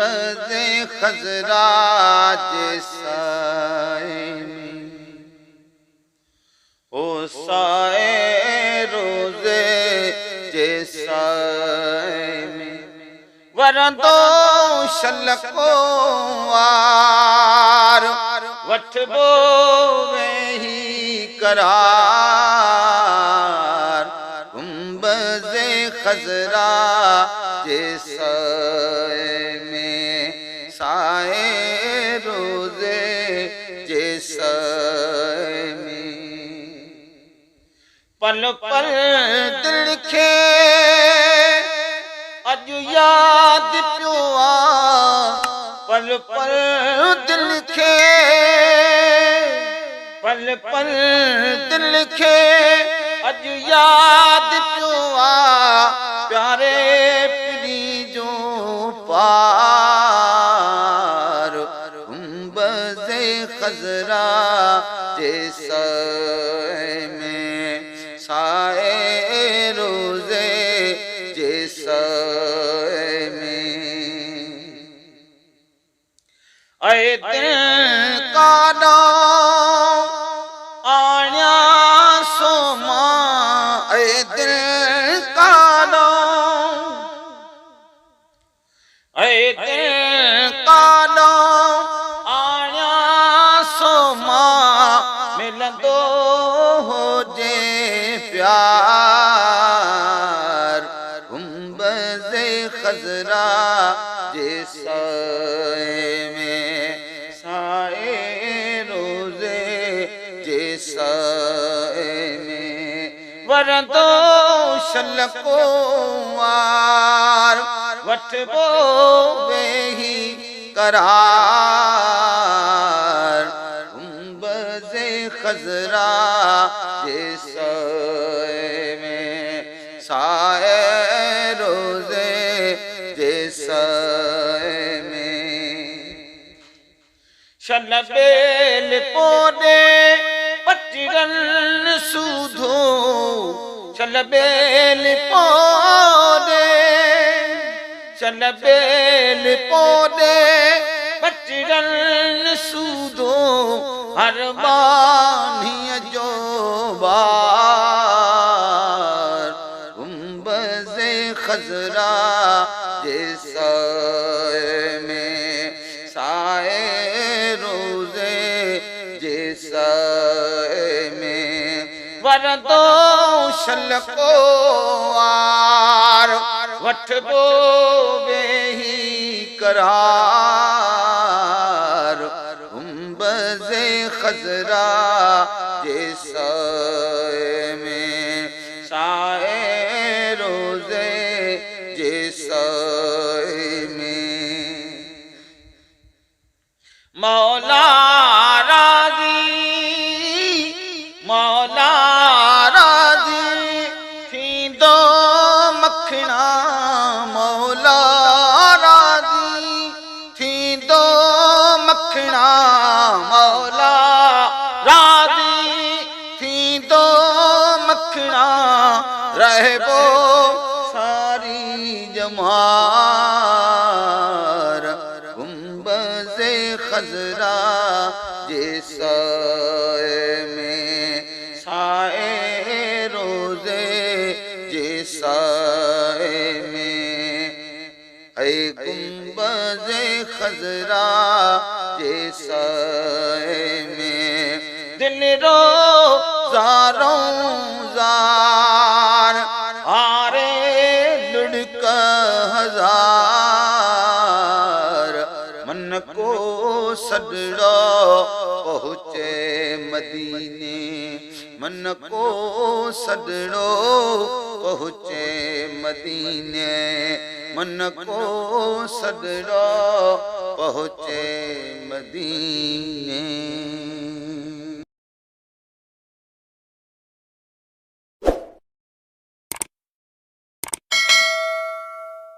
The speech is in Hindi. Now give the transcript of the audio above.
गुंबज़े खज़रा जे साए में, ओ साए रोज़े जे साए में वरंदो शलको वार वठबो वेही करार। गुंबज़े खज़रा जे साए में, साए रोज़े जे साए में। पल पल दिल खे अज याद पियो आ, पल पल दिल खे, पल पल दिल खे अज याद पियो आ, प्यारे पीरी जो पार। गुंबज़े खज़रा जे साए में, साए रोज़े जे साए में। ऐ दिल काॾा आण्या सो मां, ऐ दिल काॾा, ऐ दिल काॾा आण्या सो मां, मिलंदो हुजे प्यार। गुंबज़े खज़रा जे साए में, साए रोज़े जे साए में वरंदो शलको वार वठबो वेही करार। गुंबज़े खज़रा जे साए में, साए रोज़े जे साए में। शलबेल पोदे पचरन सूधो, शलबेल पोदे, शलबेल पोदे पचरन सूधो, हर बानीअ जो बार। गुंबज़े खज़रा जे साए में, साए रोज़े जे साए में वरंदो शलको वार वठबो वेही करार। गुंबज़े खज़रा जे साए में, साए रोज़े जे साए में। मौला राज़ी, मौला राज़ी थींदो मखणा, मौला राज़ी थींदो मखणा, मौला राज़ी थींदो मखणा, रहबो सारी जमार। गुंबज़े खज़रा जे साए में, साए रोज़े जे साए में। ऐ गुंबज़े खज़रा जे साए में दिल रोज़ारों ज़ार, हारे लुढ़क हजार। मन को सदड़ो पहुँचे मदीने, मन को सदड़ो पहुँचे मदीने, मन को सदड़ो पहुँचे मदीने।